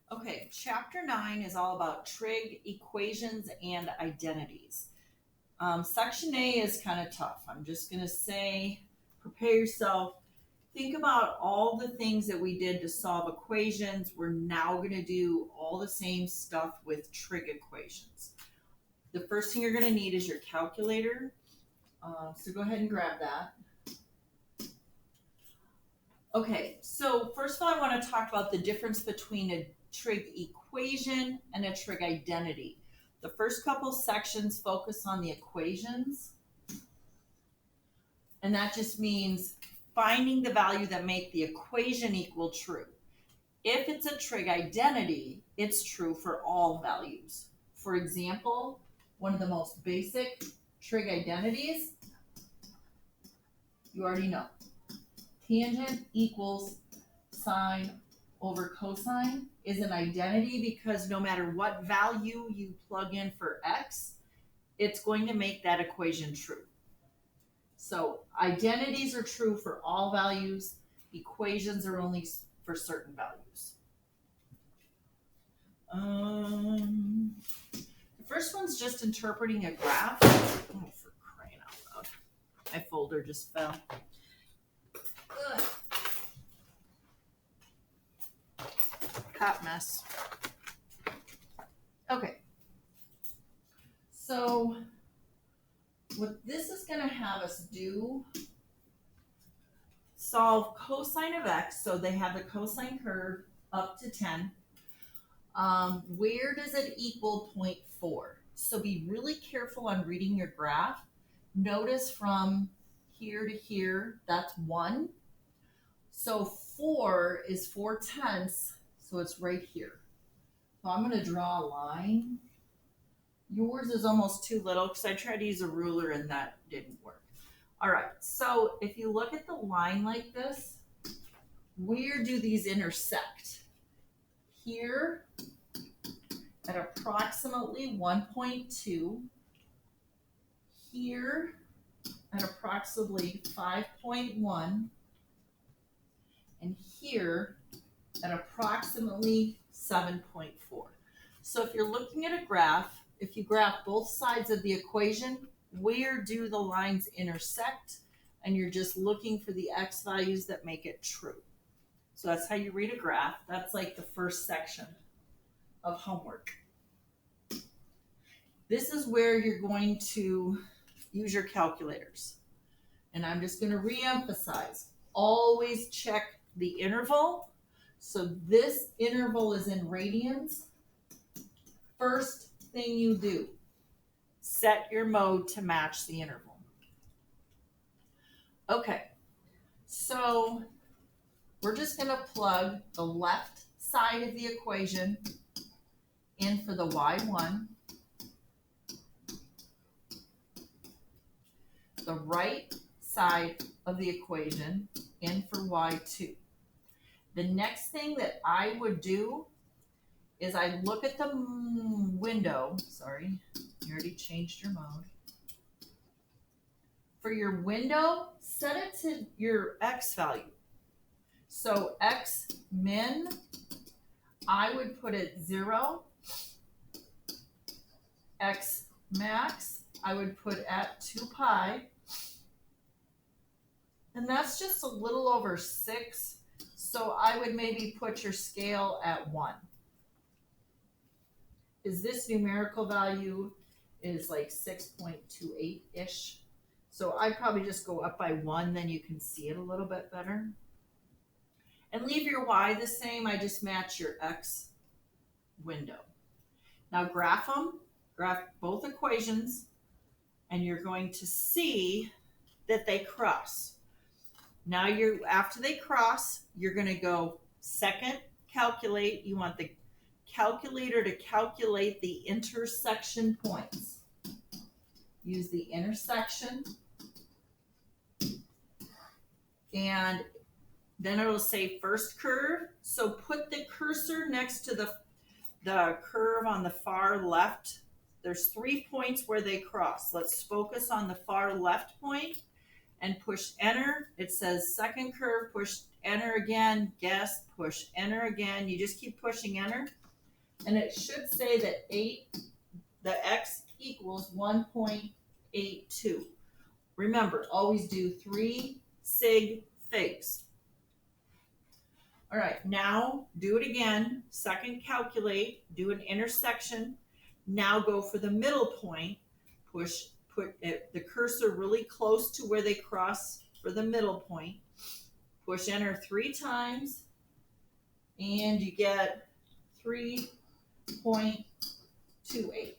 Okay, chapter 9 is all about trig, equations, and identities. Section A is kind of tough. I'm just going to say, prepare yourself. Think about all the things that we did to solve equations. We're now going to do all the same stuff with trig equations. The first thing you're going to need is your calculator. So go ahead and grab that. Okay, so first of all, I want to talk about the difference between a trig equation and a trig identity. The first couple sections focus on the equations, and that just means finding the value that make the equation equal true. If it's a trig identity, it's true for all values. For example, one of the most basic trig identities, you already know. Tangent equals sine over cosine is an identity because no matter what value you plug in for x, it's going to make that equation true. So identities are true for all values. Equations are only for certain values. The first one's just interpreting a graph. Oh, for crying out loud. My folder just fell. Ugh. Hot mess. Okay. So what this is going to have us do, solve cosine of x. So they have the cosine curve up to 10. Where does it equal 0.4? So be really careful on reading your graph. Notice from here to here, that's 1. So 4 is 4/10, so it's right here. So I'm going to draw a line. Yours is almost too little because I tried to use a ruler and that didn't work. All right, so if you look at the line like this, where do these intersect? Here at approximately 1.2, here at approximately 5.1, and here at approximately 7.4. So if you're looking at a graph, if you graph both sides of the equation, where do the lines intersect? And you're just looking for the x values that make it true. So that's how you read a graph. That's like the first section of homework. This is where you're going to use your calculators. And I'm just going to re-emphasize, always check the interval. So this interval is in radians. First thing you do, set your mode to match the interval. Okay, so we're just going to plug the left side of the equation in for the y1, the right side of the equation in for y2. The next thing that I would do is I look at the window. Sorry, you already changed your mode. For your window, set it to your x value. So x min, I would put it 0. X max, I would put at 2 pi. And that's just a little over 6. So I would maybe put your scale at 1. Is this numerical value is like 6.28-ish. So I'd probably just go up by 1, then you can see it a little bit better. And leave your y the same, I just match your x window. Now graph them, graph both equations, and you're going to see that they cross. Now after they cross, you're going to go second, calculate. You want the calculator to calculate the intersection points. Use the intersection, and then it'll say first curve. So put the cursor next to the curve on the far left. There's 3 points where they cross. Let's focus on the far left point and push enter. It says second curve, push enter again, guess, push enter again. You just keep pushing enter. And it should say that the x equals 1.82. Remember, always do 3 sig figs. All right, now do it again. Second, calculate, do an intersection. Now go for the middle point. Put the cursor really close to where they cross for the middle point. Push enter 3 times, and you get 3.28.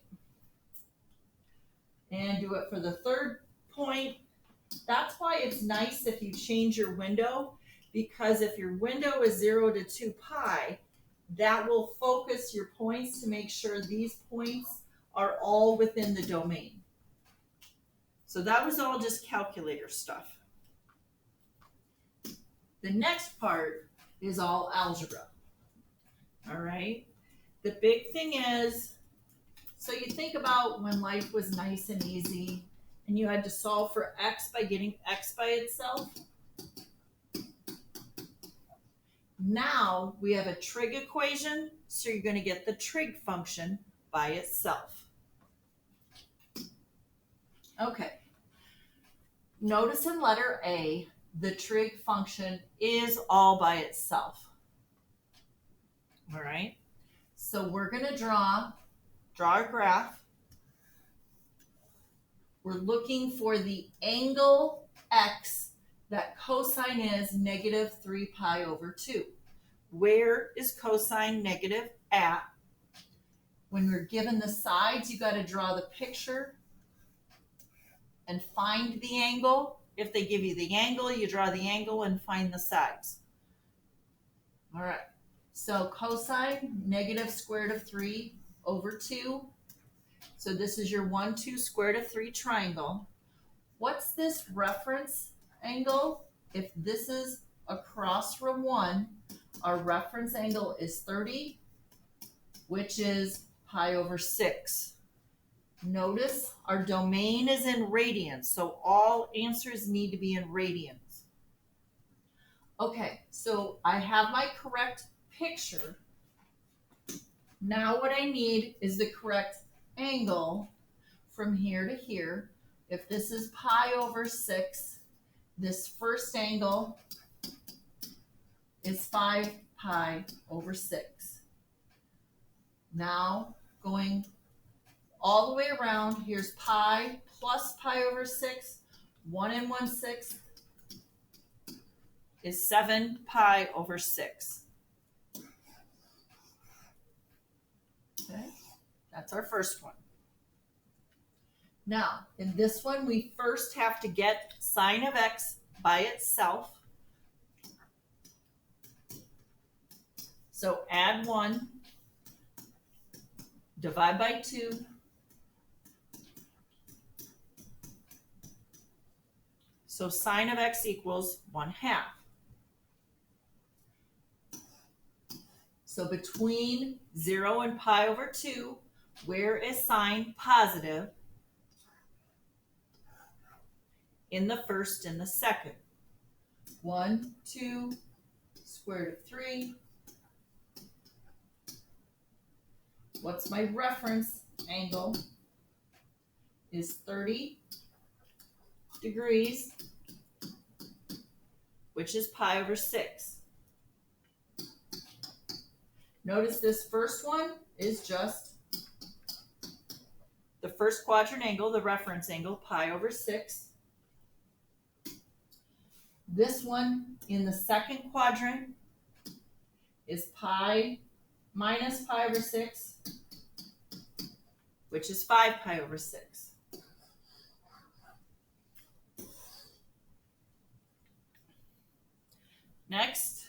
And do it for the third point. That's why it's nice if you change your window, because if your window is 0 to 2 pi, that will focus your points to make sure these points are all within the domain. So that was all just calculator stuff. The next part is all algebra. All right. The big thing is, so you think about when life was nice and easy and you had to solve for x by getting x by itself. Now we have a trig equation, so you're going to get the trig function by itself. Okay. Notice in letter A, the trig function is all by itself. All right. So we're going to draw our graph. We're looking for the angle x that cosine is negative 3 pi over 2. Where is cosine negative at? When we're given the sides, you got to draw the picture and find the angle. If they give you the angle, you draw the angle and find the sides. All right. So cosine negative square root of 3 over 2. So this is your 1, 2 square root of 3 triangle. What's this reference angle? If this is across from 1, our reference angle is 30, which is pi over 6. Notice our domain is in radians, so all answers need to be in radians. Okay, so I have my correct picture. Now what I need is the correct angle from here to here. If this is pi over 6, this first angle is 5 pi over 6. Now going all the way around, here's pi plus pi over 6. 1 and 1/6 is 7 pi over 6. Okay, that's our first one. Now, in this one, we first have to get sine of x by itself. So add 1, divide by 2, so sine of x equals 1/2. So between 0 and pi over 2, where is sine positive? In the first and the second. 1, 2, square root of 3. What's my reference angle? Is 30 degrees, which is pi over 6. Notice this first one is just the first quadrant angle, the reference angle, pi over 6. This one in the second quadrant is pi minus pi over 6, which is 5 pi over 6. Next,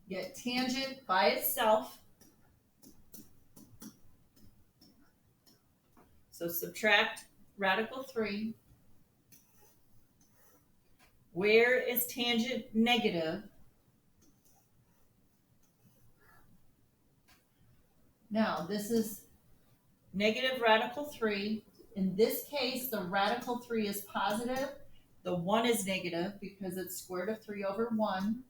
get tangent by itself. So subtract radical 3. Where is tangent negative? Now, this is negative radical 3. In this case, the radical 3 is positive. The 1 is negative because it's square root of 3 over 1.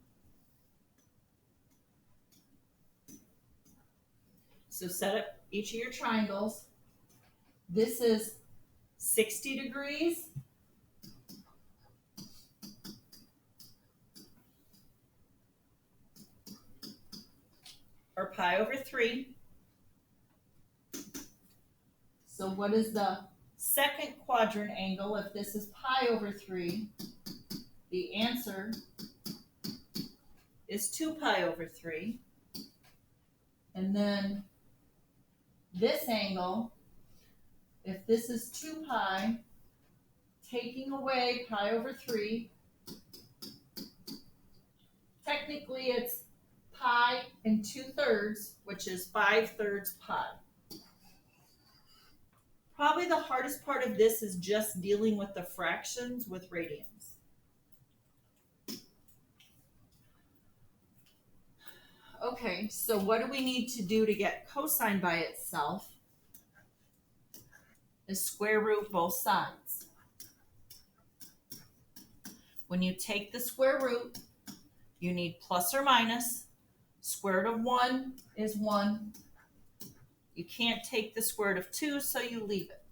So set up each of your triangles. This is 60 degrees. Or pi over 3. So what is the second quadrant angle if this is pi over 3? The answer is 2 pi over 3. And then this angle, if this is 2 pi, taking away pi over 3, technically it's pi and 2/3, which is 5/3 pi. Probably the hardest part of this is just dealing with the fractions with radians. Okay, so what do we need to do to get cosine by itself? Is square root both sides. When you take the square root, you need plus or minus. Square root of 1 is 1. You can't take the square root of 2, so you leave it.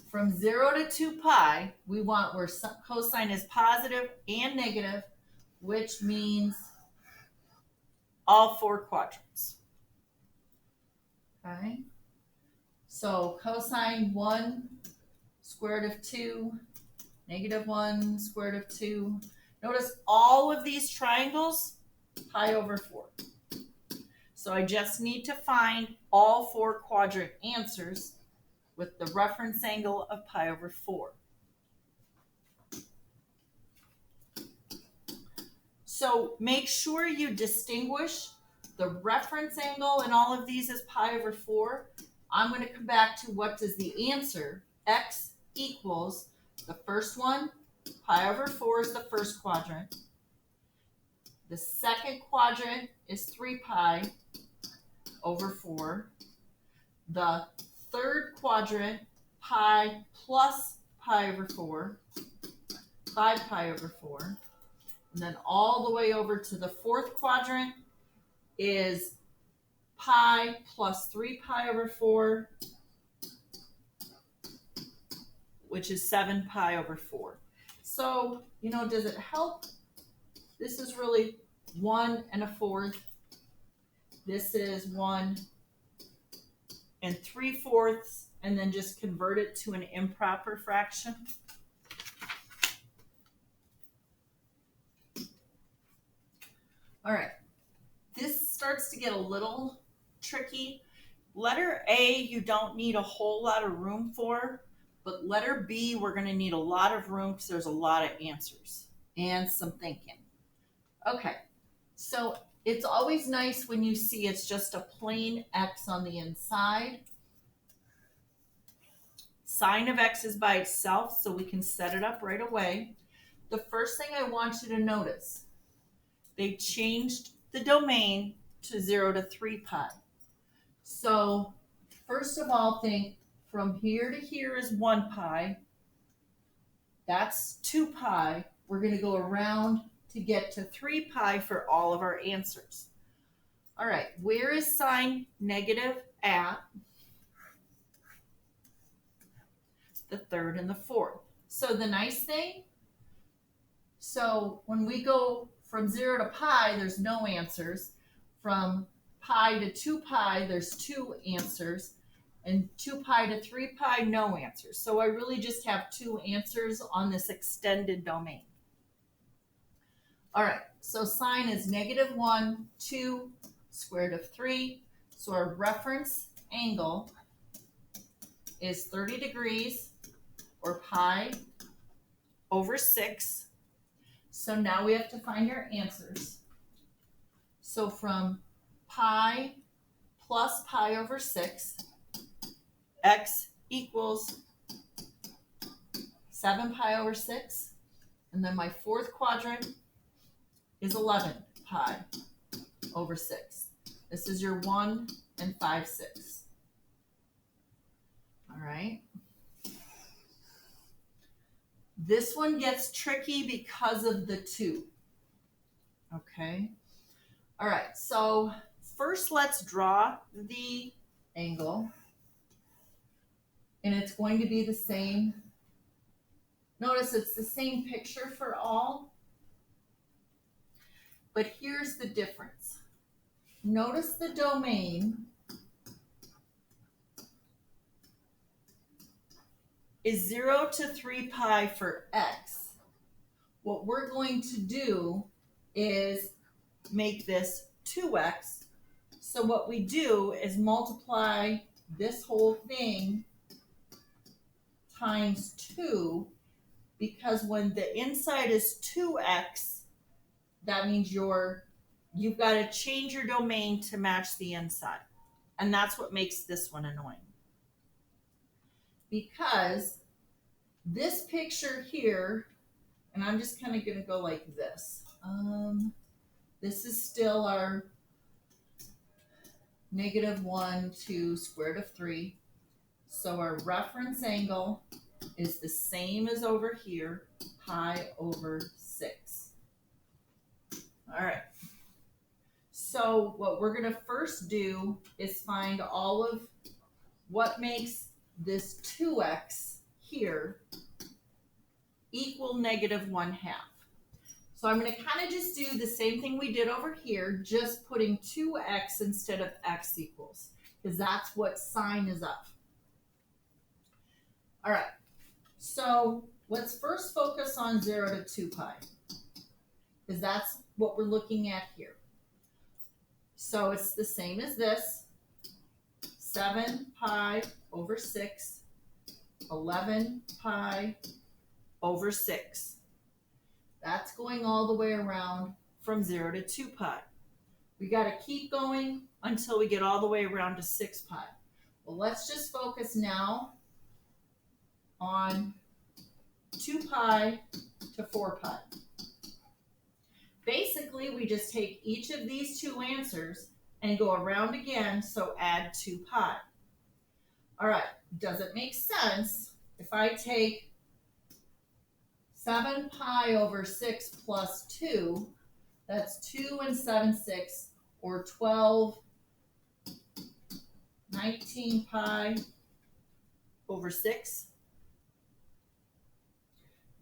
From 0 to 2 pi, we want where cosine is positive and negative, which means all 4 quadrants. Okay? So cosine 1, square root of 2, negative 1, square root of 2. Notice all of these triangles, pi over 4. So I just need to find all 4 quadrant answers with the reference angle of pi over 4. So make sure you distinguish the reference angle in all of these as pi over 4. I'm going to come back to what does the answer, x equals, the first one, pi over 4 is the first quadrant. The second quadrant is 3 pi over 4. The third quadrant, pi plus pi over 4, 5 pi over 4. And then all the way over to the fourth quadrant is pi plus 3 pi over 4, which is 7 pi over 4. So, does it help? This is really 1 1/4. This is 1 3/4, and then just convert it to an improper fraction. All right, this starts to get a little tricky. Letter A, you don't need a whole lot of room for, but letter B, we're going to need a lot of room because there's a lot of answers and some thinking. Okay, so it's always nice when you see it's just a plain x on the inside. Sine of x is by itself, so we can set it up right away. The first thing I want you to notice, they changed the domain to 0 to 3 pi. So first of all, think from here to here is 1 pi. That's 2 pi. We're going to go around to get to 3 pi for all of our answers. All right, where is sine negative at? The third and the fourth. So the nice thing, so when we go from 0 to pi, there's no answers. From pi to 2 pi, there's 2 answers. And 2 pi to 3 pi, no answers. So I really just have 2 answers on this extended domain. All right, so sine is negative 1, 2, square root of 3. So our reference angle is 30 degrees, or pi over 6. So now we have to find our answers. So from pi plus pi over 6, x equals 7 pi over 6. And then my fourth quadrant is 11 pi over 6. This is your 1 5/6. All right. This one gets tricky because of the 2. Okay. All right, so first let's draw the angle. And it's going to be the same. Notice it's the same picture for all. But here's the difference. Notice the domain is 0 to 3 pi for x. What we're going to do is make this 2x. So what we do is multiply this whole thing times 2, because when the inside is 2x, that means you've got to change your domain to match the inside. And that's what makes this one annoying. Because this picture here, and I'm just kind of going to go like this. This is still our -1 to square root of 3. So our reference angle is the same as over here, pi over 6. All right. So what we're going to first do is find all of what makes this 2x here equal -1/2. So I'm going to kind of just do the same thing we did over here, just putting 2x instead of x equals, because that's what sine is of. All right, so let's first focus on 0 to 2 pi, because that's what we're looking at here. So it's the same as this, 7 pi over 6, 11 pi over 6. That's going all the way around from 0 to 2 pi. We got to keep going until we get all the way around to 6 pi. Well, let's just focus now on 2 pi to 4 pi. Basically, we just take each of these two answers and go around again, so add 2 pi. All right, does it make sense if I take 7 pi over 6 plus 2, that's 2 and 7 6, or 12, 19 pi over 6.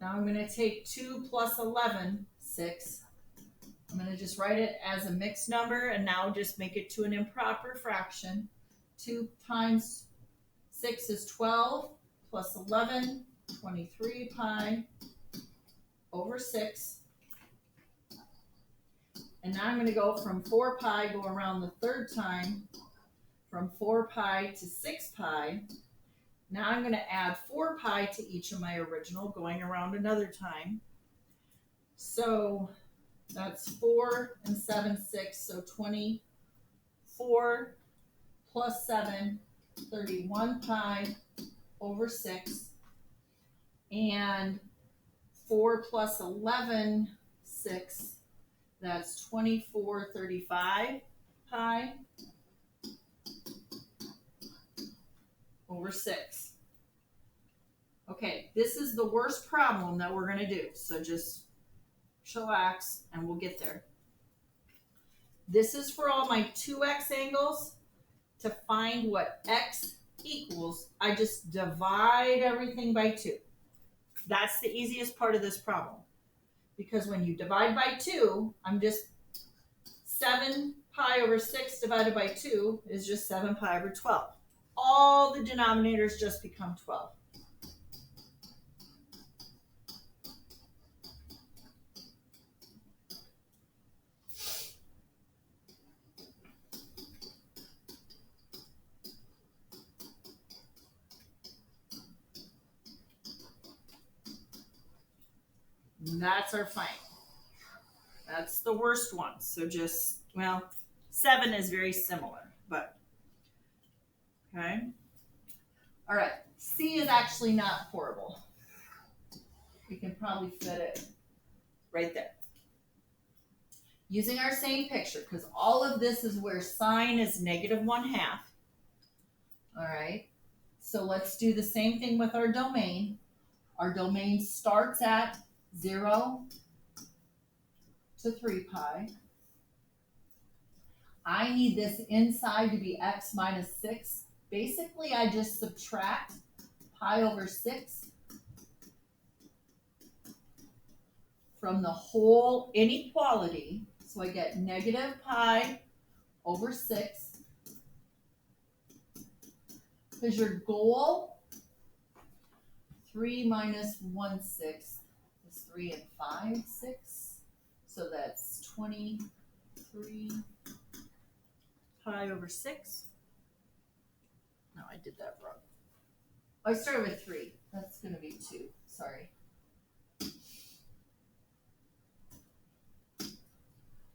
Now I'm going to take 2 plus 11, 6. I'm going to just write it as a mixed number, and now just make it to an improper fraction. 2 times 6 is 12, plus 11, 23 pi over 6. And now I'm going to go from 4 pi, go around the third time, from 4 pi to 6 pi. Now I'm going to add 4 pi to each of my original, going around another time. So that's 4 and 7, 6, so 24 plus 7, 31 pi over 6. And 4 plus 11, 6, that's 24, 35 pi over 6. Okay, this is the worst problem that we're going to do, so just chillax and we'll get there. This is for all my 2x angles. To find what x equals, I just divide everything by 2. That's the easiest part of this problem. Because when you divide by 2, I'm just 7 pi over 6 divided by 2 is just 7 pi over 12. All the denominators just become 12. And that's our final. That's the worst one. So just, well, 7 is very similar, but okay. All right, C is actually not horrible. We can probably fit it right there. Using our same picture, because all of this is where sine is -1/2. All right, so let's do the same thing with our domain. Our domain starts at 0 to 3 pi. I need this inside to be x minus 6. Basically, I just subtract pi over 6 from the whole inequality. So I get negative pi over 6. Because your goal, 3 minus 1/6 is 3 and 5/6. So that's 23 pi over 6. No, I did that wrong. I started with 3. That's going to be 2. Sorry.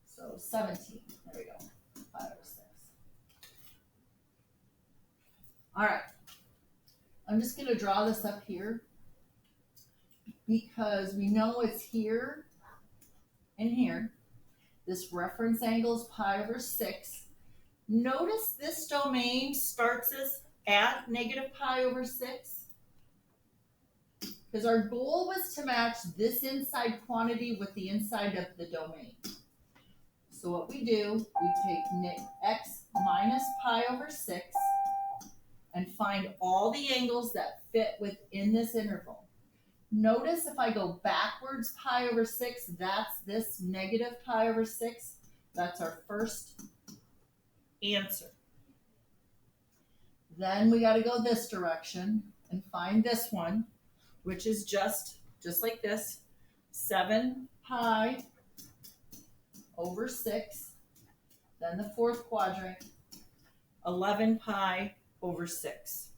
So 17. There we go. Pi over 6. All right. I'm just going to draw this up here because we know it's here and here. This reference angle is pi over 6. Notice this domain starts us at negative pi over 6 because our goal was to match this inside quantity with the inside of the domain. So what we do, we take x minus pi over 6 and find all the angles that fit within this interval. Notice if I go backwards pi over 6, that's this negative pi over 6. That's our first answer. Then we got to go this direction and find this one, which is just like this, 7 pi over 6. Then the fourth quadrant, 11 pi over 6.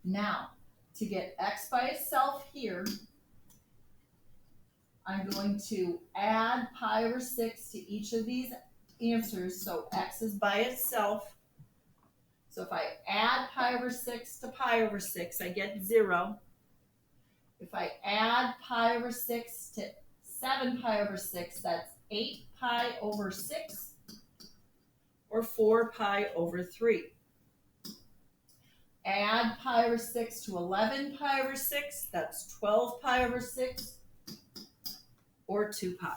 Now, to get x by itself here, I'm going to add pi over 6 to each of these answers, so x is by itself. So if I add pi over 6 to pi over 6, I get 0. If I add pi over 6 to 7 pi over 6, that's 8 pi over 6, or 4 pi over 3. Add pi over 6 to 11 pi over 6, that's 12 pi over 6, or 2 pi.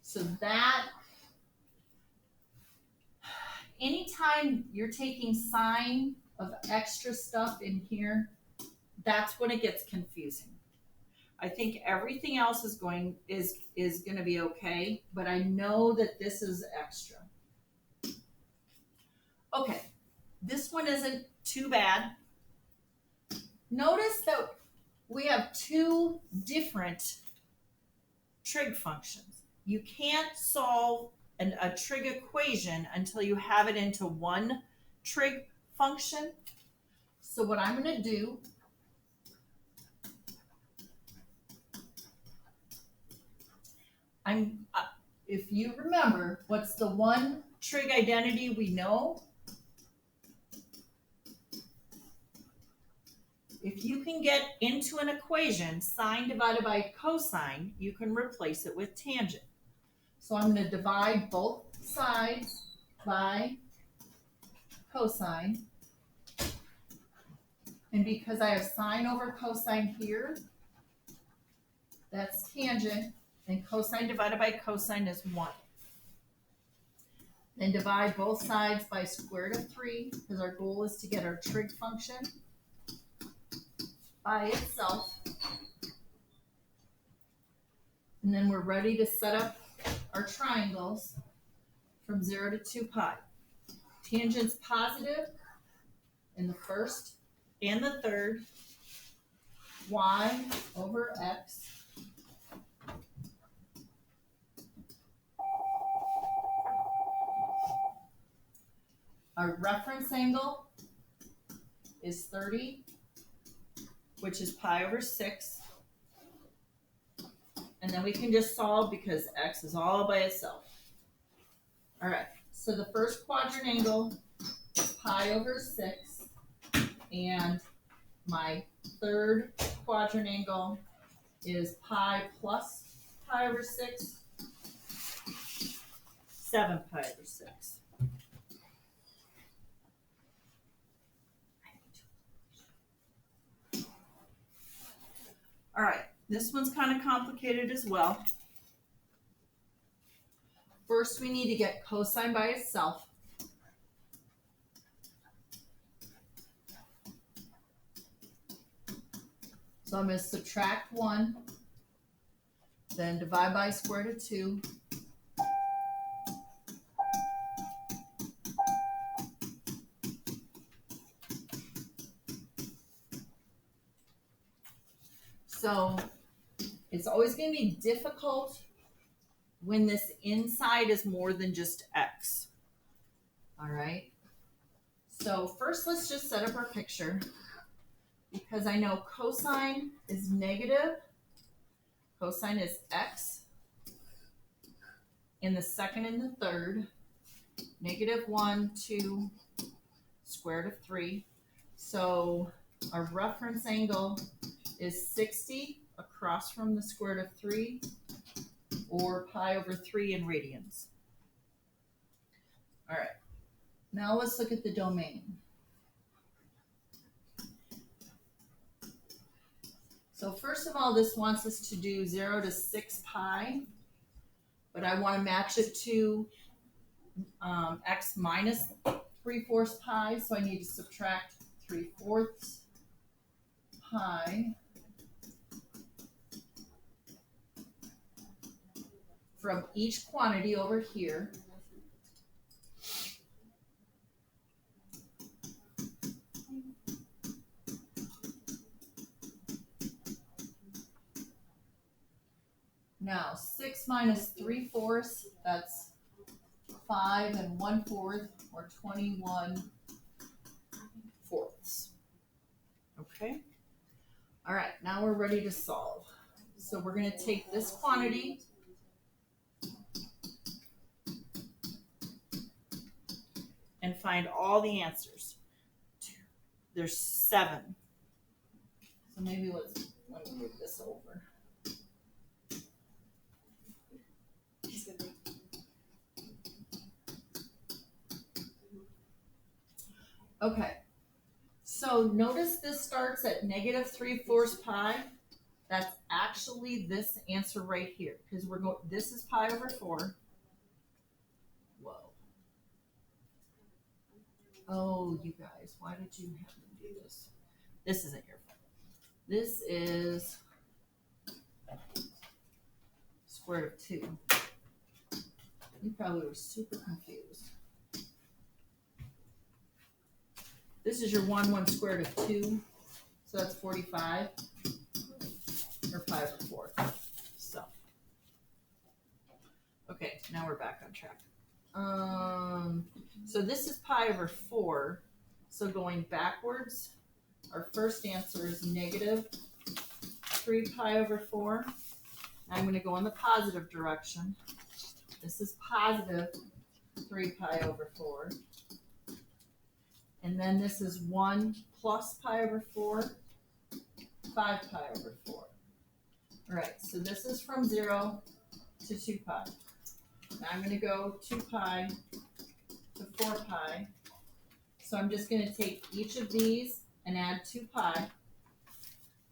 So that, anytime you're taking sign of extra stuff in here, that's when it gets confusing. I think everything else is going to be okay, but I know that this is extra. Okay, this one isn't too bad. Notice that we have two different trig functions. You can't solve a trig equation until you have it into one trig function. So what I'm going to do, if you remember, what's the one trig identity we know? If you can get into an equation, sine divided by cosine, you can replace it with tangent. So I'm going to divide both sides by cosine. And because I have sine over cosine here, that's tangent, and cosine divided by cosine is 1. Then divide both sides by square root of 3, because our goal is to get our trig function by itself. And then we're ready to set up our triangles from 0 to 2 pi. Tangent's positive in the first and the third, y over x our reference angle is 30, which is pi over 6. And then we can just solve because x is all by itself. All right, so the first quadrant angle is pi over 6, and my third quadrant angle is pi plus pi over 6, 7 pi over 6. All right, this one's kind of complicated as well. First first we need to get cosine by itself. So I'm going to subtract 1, then divide by square root of 2. So it's always going to be difficult when this inside is more than just x. All right. So first let's just set up our picture, because I know cosine is negative. Cosine is x in the second and the third. -1, 2, square root of 3. So our reference angle is 60 across from the square root of 3, or pi over 3 in radians. All right, now let's look at the domain. So first of all, this wants us to do 0 to 6 pi, but I want to match it to x minus 3/4 pi, so I need to subtract 3/4 pi from each quantity over here. Now 6 minus 3/4, that's 5 1/4, or 21/4. Okay. All right, now we're ready to solve. So we're going to take this quantity and find all the answers. There's 7. So maybe let me move this over. Okay, so notice this starts at -3/4 pi. That's actually this answer right here, because we're going. This is pi over 4. Whoa. Oh, you guys, why did you have to do this? This isn't your fault. This is square root of 2. You probably were super confused. This is your 1 square root of 2, so that's 45, or pi over 4. So, okay, now we're back on track. So this is pi over 4. So going backwards, our first answer is -3 pi over 4. I'm going to go in the positive direction. This is positive 3 pi over 4. And then this is 1 plus pi over 4, 5 pi over 4. All right, so this is from 0 to 2 pi. Now I'm going to go 2 pi to 4 pi. So I'm just going to take each of these and add 2 pi.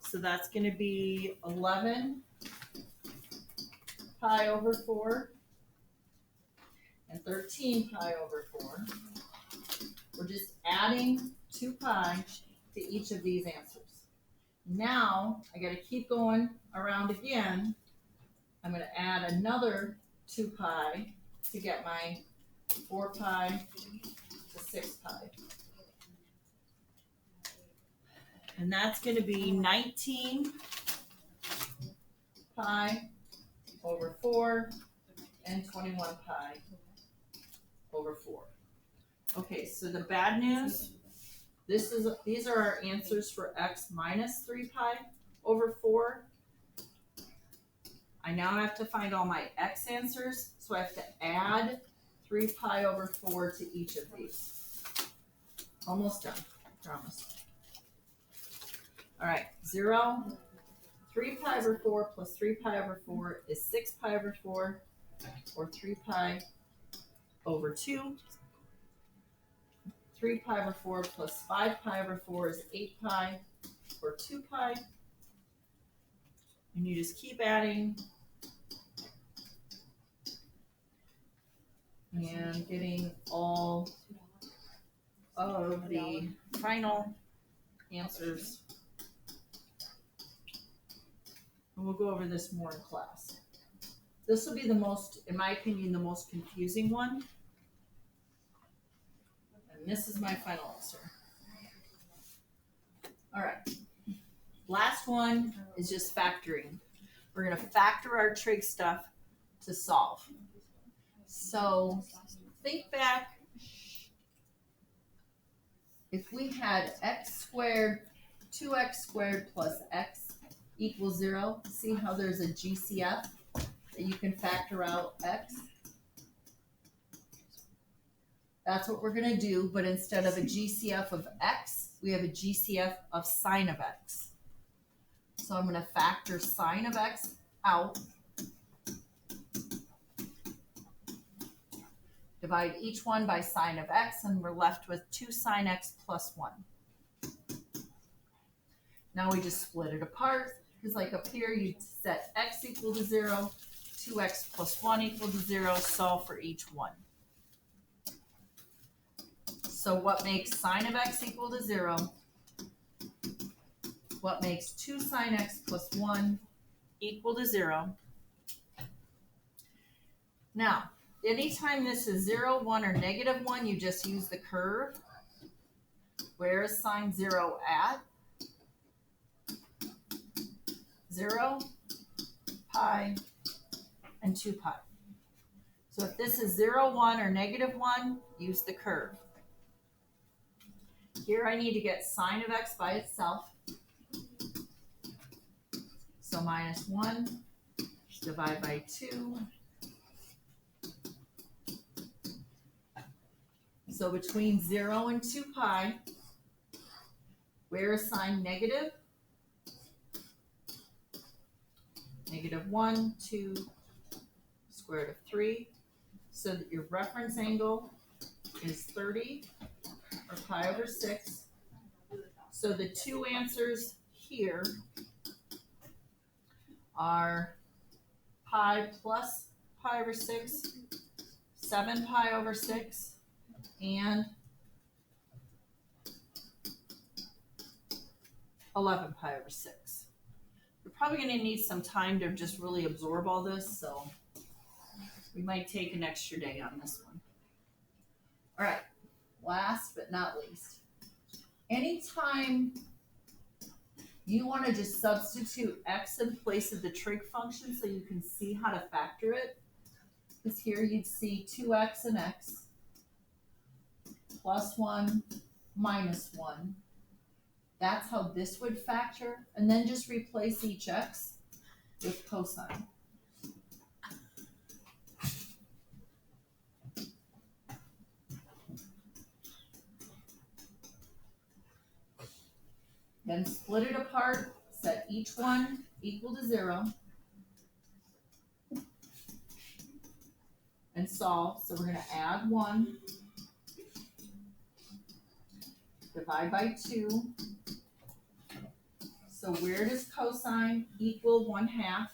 So that's going to be 11 pi over 4 and 13 pi over 4. We're just adding 2 pi to each of these answers. Now I got to keep going around again. I'm going to add another 2 pi to get my 4 pi to 6 pi. And that's going to be 19 pi over 4 and 21 pi over 4. Okay, so the bad news, these are our answers for x minus 3 pi over 4. I now have to find all my x answers, so I have to add 3 pi over 4 to each of these. Almost done, I promise. All right, 0, 3 pi over 4 plus 3 pi over 4 is 6 pi over 4, or 3 pi over 2. 3 pi over 4 plus 5 pi over 4 is 8 pi, or 2 pi. And you just keep adding. and getting all of the final answers. And we'll go over this more in class. This will be the most, in my opinion, the most confusing one. And this is my final answer. All right. Last one is just factoring. We're going to factor our trig stuff to solve. So think back. If we had x squared, 2x squared plus x equals 0, see how there's a GCF that you can factor out x? That's what we're going to do, but instead of a GCF of x, we have a GCF of sine of x. So I'm going to factor sine of x out. Divide each one by sine of x, and we're left with 2 sine x plus 1. Now we just split it apart, because like up here, you set x equal to 0, 2x plus 1 equal to 0, solve for each one. So what makes sine of x equal to 0? What makes 2 sine x plus 1 equal to 0? Now, anytime this is 0, 1, or negative 1, you just use the curve. Where is sine 0 at? 0, pi, and 2 pi. So if this is 0, 1, or negative 1, use the curve. Here I need to get sine of x by itself. So minus 1, divide by 2. So between 0 and 2 pi, where is sine negative? Negative 1, 2, square root of 3. So that your reference angle is 30, or pi over 6. So the two answers here are pi plus pi over 6, 7 pi over 6, and 11 pi over 6. You're probably going to need some time to just really absorb all this, so we might take an extra day on this one. All right, last but not least, anytime you want to just substitute x in place of the trig function so you can see how to factor it, because here you'd see 2x and x plus 1 minus 1. That's how this would factor, and then just replace each x with cosine. Then split it apart, set each one equal to 0, and solve. So we're going to add 1, divide by 2. So where does cosine equal 1/2?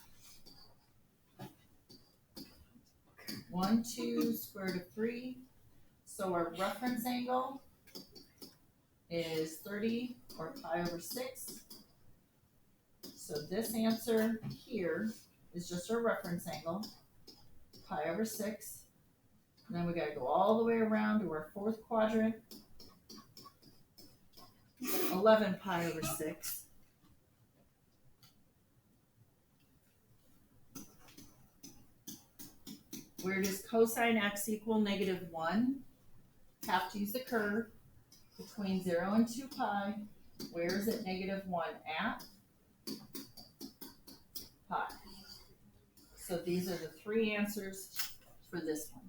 1, 2, square root of 3. So our reference angle is 30, or pi over 6. So this answer here is just our reference angle, pi over 6. And then we got to go all the way around to our fourth quadrant, 11 pi over 6. Where does cosine x equal negative 1? Have to use the curve. Between 0 and 2 pi, where is it negative 1 at? Pi. So these are the three answers for this one.